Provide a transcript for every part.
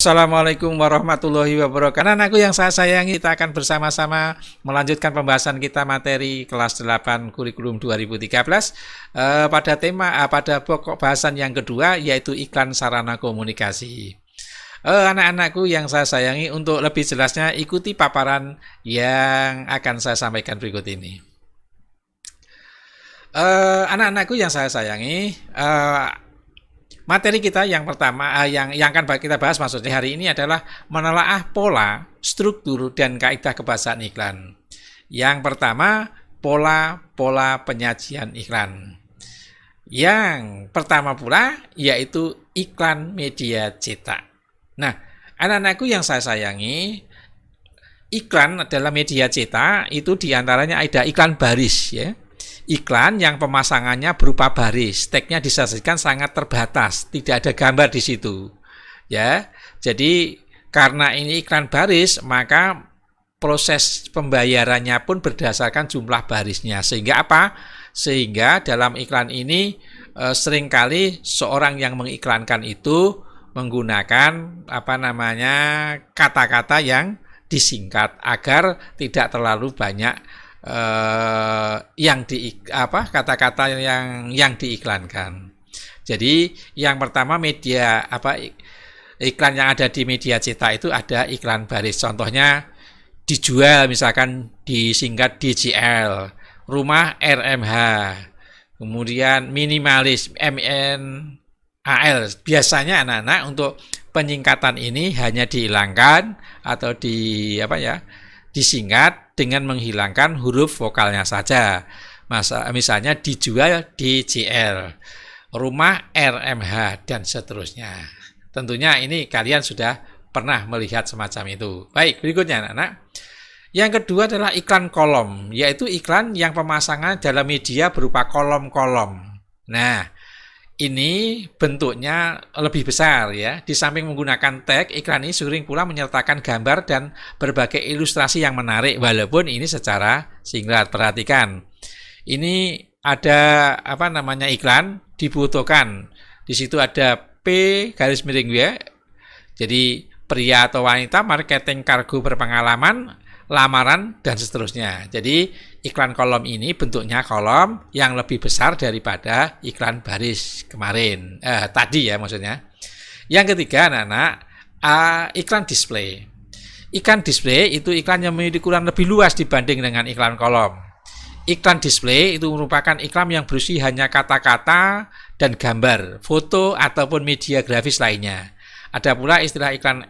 Assalamualaikum warahmatullahi wabarakatuh. Anak-anakku yang saya sayangi, kita akan bersama-sama melanjutkan pembahasan kita materi kelas 8 kurikulum 2013 pada pokok bahasan yang kedua, yaitu iklan sarana komunikasi. Anak-anakku yang saya sayangi, untuk lebih jelasnya ikuti paparan yang akan saya sampaikan berikut ini. Anak-anakku yang saya sayangi, materi kita yang pertama, yang akan kita bahas maksudnya hari ini adalah menelaah pola, struktur, dan kaidah kebahasaan iklan. Yang pertama, pola penyajian iklan. Yang pertama pula yaitu iklan media cetak. Nah, anak-anakku yang saya sayangi, iklan adalah media cetak, itu diantaranya ada iklan baris, ya. Iklan yang pemasangannya berupa baris, teksnya disajikan sangat terbatas, tidak ada gambar di situ. Ya, jadi karena ini iklan baris, maka proses pembayarannya pun berdasarkan jumlah barisnya. Sehingga apa? Sehingga dalam iklan ini seringkali seorang yang mengiklankan itu menggunakan kata-kata yang disingkat agar tidak terlalu banyak kata-kata yang diiklankan. Jadi yang pertama iklan yang ada di media cetak itu ada iklan baris. Contohnya dijual, misalkan disingkat DJL, rumah RMH, kemudian minimalis MNAL. Biasanya anak-anak untuk penyingkatan ini hanya dihilangkan atau disingkat dengan menghilangkan huruf vokalnya saja. Misalnya dijual DJL, rumah RMH, dan seterusnya. Tentunya ini kalian sudah pernah melihat semacam itu. Baik, berikutnya anak-anak. Yang kedua adalah iklan kolom, yaitu iklan yang pemasangan dalam media berupa kolom-kolom. Nah, ini bentuknya lebih besar, ya. Di samping menggunakan tag, iklan ini sering pula menyertakan gambar dan berbagai ilustrasi yang menarik, walaupun ini secara singkat. Perhatikan. Ini ada iklan dibutuhkan. Di situ ada P_W. Jadi pria atau wanita, marketing kargo berpengalaman, lamaran, dan seterusnya. Jadi iklan kolom ini bentuknya kolom yang lebih besar daripada iklan baris kemarin tadi, ya, maksudnya. Yang ketiga anak-anak, iklan display. Iklan display itu iklan yang memiliki ukuran lebih luas dibanding dengan iklan kolom. Iklan display itu merupakan iklan yang berisi hanya kata-kata dan gambar, foto ataupun media grafis lainnya. Ada pula istilah iklan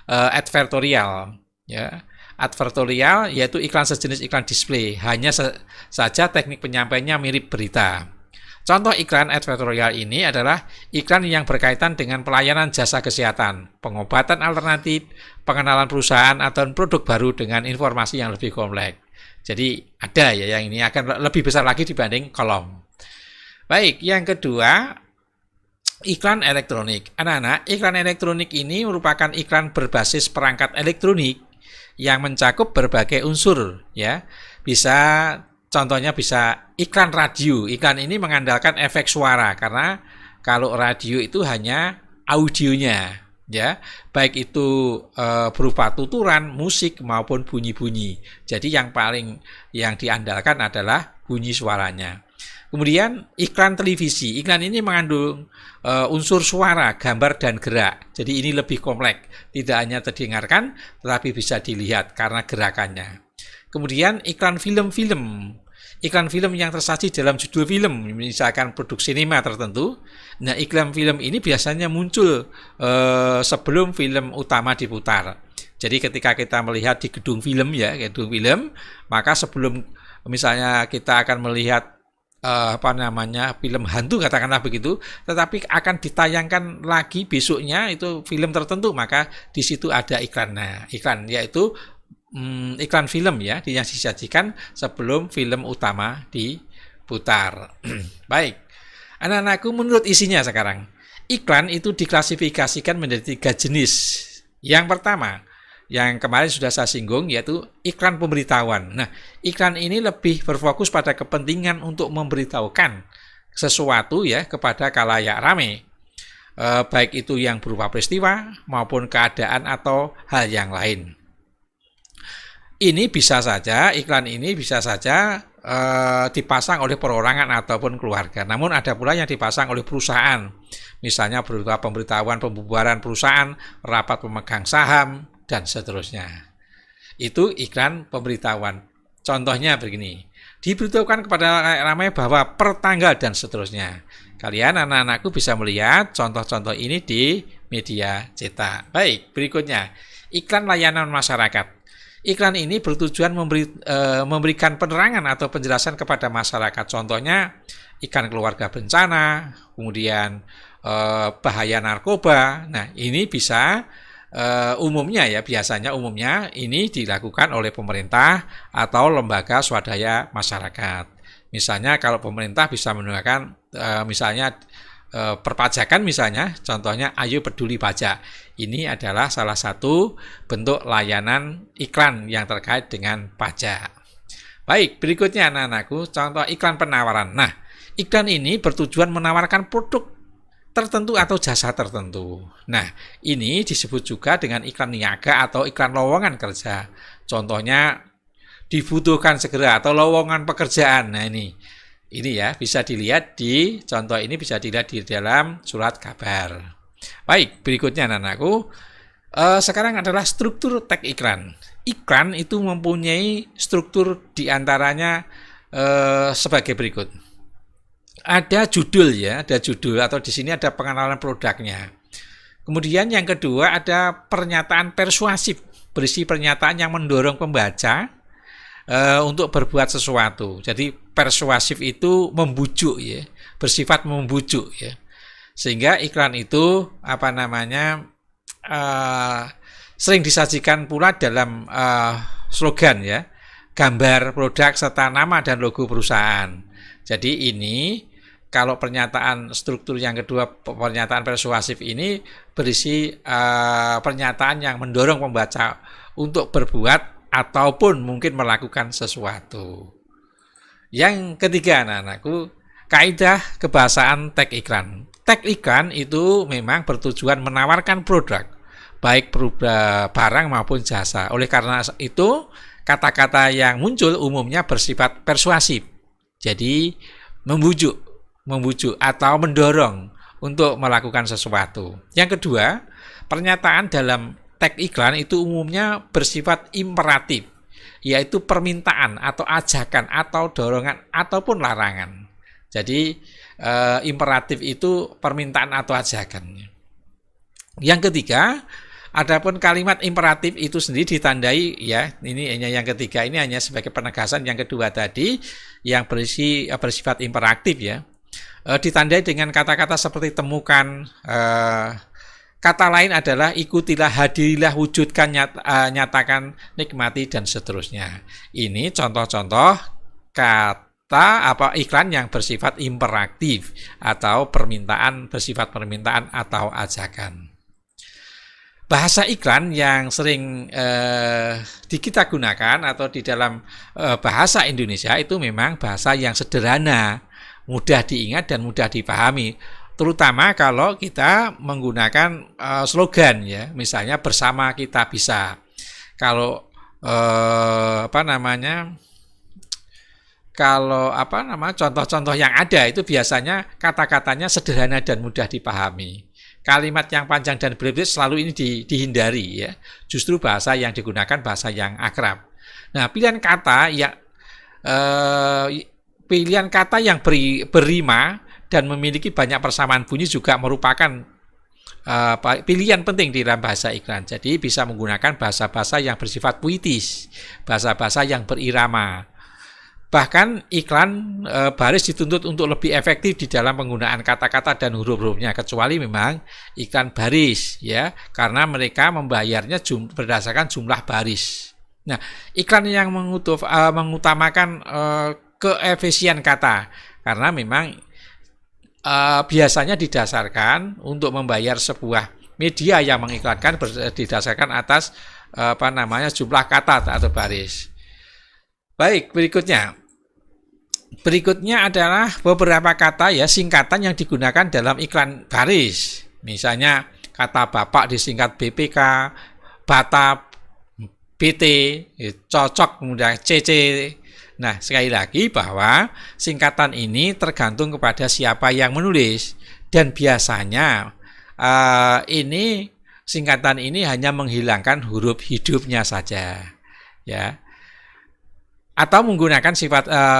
advertorial, ya. Advertorial yaitu iklan sejenis iklan display, hanya saja teknik penyampaiannya mirip berita. Contoh iklan advertorial ini adalah iklan yang berkaitan dengan pelayanan jasa kesehatan, pengobatan alternatif, pengenalan perusahaan atau produk baru dengan informasi yang lebih kompleks. Jadi ada, ya, yang ini akan lebih besar lagi dibanding kolom. Baik, yang kedua, iklan elektronik. Anak-anak, iklan elektronik ini merupakan iklan berbasis perangkat elektronik yang mencakup berbagai unsur, ya. Contohnya bisa iklan radio. Iklan ini mengandalkan efek suara, karena kalau radio itu hanya audionya, ya. Baik itu berupa tuturan, musik maupun bunyi-bunyi. Jadi yang diandalkan adalah bunyi suaranya. Kemudian iklan televisi. Iklan ini mengandung unsur suara, gambar, dan gerak. Jadi ini lebih kompleks. Tidak hanya terdengarkan, tetapi bisa dilihat karena gerakannya. Kemudian iklan film-film. Iklan film yang tersaji dalam judul film, misalkan produk sinema tertentu. Nah, iklan film ini biasanya muncul sebelum film utama diputar. Jadi ketika kita melihat di gedung film, maka sebelum misalnya kita akan melihat film hantu, katakanlah begitu, tetapi akan ditayangkan lagi besoknya itu film tertentu, maka di situ ada iklan. Nah, iklan yaitu iklan film, ya, yang disajikan sebelum film utama diputar. Baik, anak-anakku, menurut isinya sekarang, iklan itu diklasifikasikan menjadi 3 jenis. Yang pertama, yang kemarin sudah saya singgung, yaitu iklan pemberitahuan. Nah, iklan ini lebih berfokus pada kepentingan untuk memberitahukan sesuatu ya kepada khalayak ramai, baik itu yang berupa peristiwa maupun keadaan atau hal yang lain. Ini bisa saja, iklan ini bisa saja dipasang oleh perorangan ataupun keluarga. Namun ada pula yang dipasang oleh perusahaan, misalnya berupa pemberitahuan pembubaran perusahaan, rapat pemegang saham, dan seterusnya. Itu iklan pemberitahuan. Contohnya begini, diberitahukan kepada ramai bahwa pertanggal dan seterusnya. Kalian anak-anakku bisa melihat contoh-contoh ini di media cetak. Baik, berikutnya iklan layanan masyarakat. Iklan ini bertujuan memberikan penerangan atau penjelasan kepada masyarakat. Contohnya iklan keluarga bencana, kemudian bahaya narkoba. Nah, ini bisa biasanya umumnya ini dilakukan oleh pemerintah atau lembaga swadaya masyarakat. Misalnya kalau pemerintah bisa menggunakan misalnya perpajakan, misalnya contohnya Ayo Peduli Pajak. Ini adalah salah satu bentuk layanan iklan yang terkait dengan pajak. Baik, berikutnya anak-anakku, contoh iklan penawaran. Nah, iklan ini bertujuan menawarkan produk tertentu atau jasa tertentu. Nah, ini disebut juga dengan iklan niaga atau iklan lowongan kerja. Contohnya dibutuhkan segera atau lowongan pekerjaan. Nah, ini ya bisa dilihat di contoh ini, bisa dilihat di dalam surat kabar. Baik, berikutnya anak-anakku, sekarang adalah struktur teks iklan. Iklan itu mempunyai struktur diantaranya sebagai berikut. Ada judul ya, ada judul atau di sini ada pengenalan produknya. Kemudian yang kedua ada pernyataan persuasif, berisi pernyataan yang mendorong pembaca untuk berbuat sesuatu. Jadi persuasif itu membujuk ya, bersifat membujuk ya. Sehingga iklan itu sering disajikan pula dalam slogan ya, gambar produk serta nama dan logo perusahaan. Jadi ini kalau pernyataan struktur yang kedua, pernyataan persuasif ini berisi pernyataan yang mendorong pembaca untuk berbuat ataupun mungkin melakukan sesuatu. Yang ketiga anak-anakku, kaidah kebahasaan teks iklan. Teks iklan itu memang bertujuan menawarkan produk, baik barang maupun jasa. Oleh karena itu, kata-kata yang muncul umumnya bersifat persuasif. Jadi membujuk atau mendorong untuk melakukan sesuatu. Yang kedua, pernyataan dalam teks iklan itu umumnya bersifat imperatif, yaitu permintaan atau ajakan atau dorongan ataupun larangan. Jadi imperatif itu permintaan atau ajakan. Yang ketiga, adapun kalimat imperatif itu sendiri ditandai ya, ini hanya yang ketiga, ini hanya sebagai penegasan yang kedua tadi yang bersifat imperatif ya. Ditandai dengan kata-kata seperti temukan, kata lain adalah ikutilah, hadirilah, wujudkan, nyatakan, nikmati, dan seterusnya. Ini contoh-contoh kata iklan yang bersifat imperatif atau bersifat permintaan atau ajakan. Bahasa iklan yang sering kita gunakan atau di dalam bahasa Indonesia itu memang bahasa yang sederhana, mudah diingat dan mudah dipahami, terutama kalau kita menggunakan slogan ya, misalnya bersama kita bisa. Kalau contoh-contoh yang ada itu biasanya kata-katanya sederhana dan mudah dipahami. Kalimat yang panjang dan berbelit selalu ini dihindari ya. Justru bahasa yang digunakan bahasa yang akrab. Nah, pilihan kata yang berrima dan memiliki banyak persamaan bunyi juga merupakan pilihan penting di dalam bahasa iklan. Jadi bisa menggunakan bahasa-bahasa yang bersifat puitis, bahasa-bahasa yang berirama. Bahkan iklan baris dituntut untuk lebih efektif di dalam penggunaan kata-kata dan huruf-hurufnya, kecuali memang iklan baris ya, karena mereka membayarnya berdasarkan jumlah baris. Nah, iklan yang mengutamakan keefisien kata, karena memang biasanya didasarkan untuk membayar sebuah media yang mengiklankan didasarkan atas jumlah kata atau baris. Baik, berikutnya adalah beberapa kata ya singkatan yang digunakan dalam iklan baris. Misalnya kata bapak disingkat BPK, bata BT, cocok kemudian CC. Nah, sekali lagi bahwa singkatan ini tergantung kepada siapa yang menulis, dan biasanya singkatan ini hanya menghilangkan huruf hidupnya saja, ya. Atau menggunakan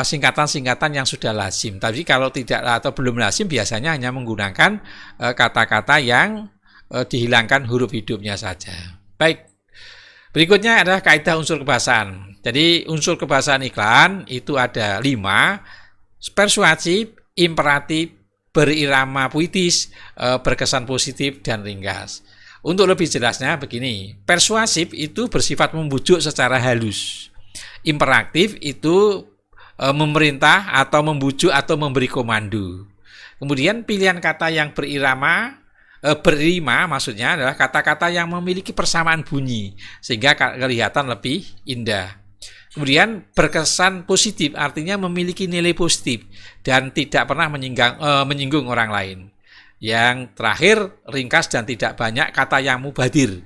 singkatan-singkatan yang sudah lazim. Tapi kalau tidak atau belum lazim, biasanya hanya menggunakan kata-kata yang dihilangkan huruf hidupnya saja. Baik. Berikutnya adalah kaidah unsur kebahasaan. Jadi unsur kebahasaan iklan itu ada 5: persuasif, imperatif, berirama puitis, berkesan positif, dan ringkas. Untuk lebih jelasnya begini, persuasif itu bersifat membujuk secara halus. Imperatif itu memerintah atau membujuk atau memberi komando. Kemudian pilihan kata yang berima maksudnya adalah kata-kata yang memiliki persamaan bunyi sehingga kelihatan lebih indah. Kemudian berkesan positif artinya memiliki nilai positif dan tidak pernah menyinggung orang lain. Yang terakhir ringkas dan tidak banyak kata yang mubadir.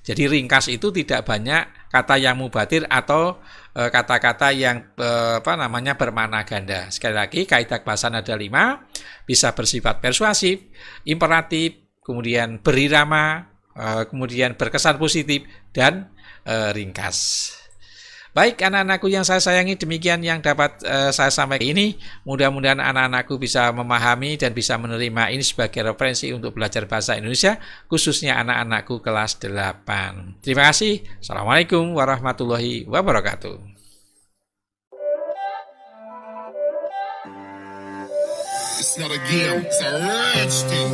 Jadi ringkas itu tidak banyak kata yang mubadir atau kata-kata yang bermakna ganda. Sekali lagi kaidah kebahasaan ada 5, bisa bersifat persuasif, imperatif, kemudian berirama, kemudian berkesan positif, dan ringkas. Baik anak-anakku yang saya sayangi, demikian yang dapat saya sampaikan ini. Mudah-mudahan anak-anakku bisa memahami dan bisa menerima ini sebagai referensi untuk belajar bahasa Indonesia, khususnya anak-anakku kelas 8. Terima kasih. Assalamualaikum warahmatullahi wabarakatuh. It's not a game, it's a rich thing.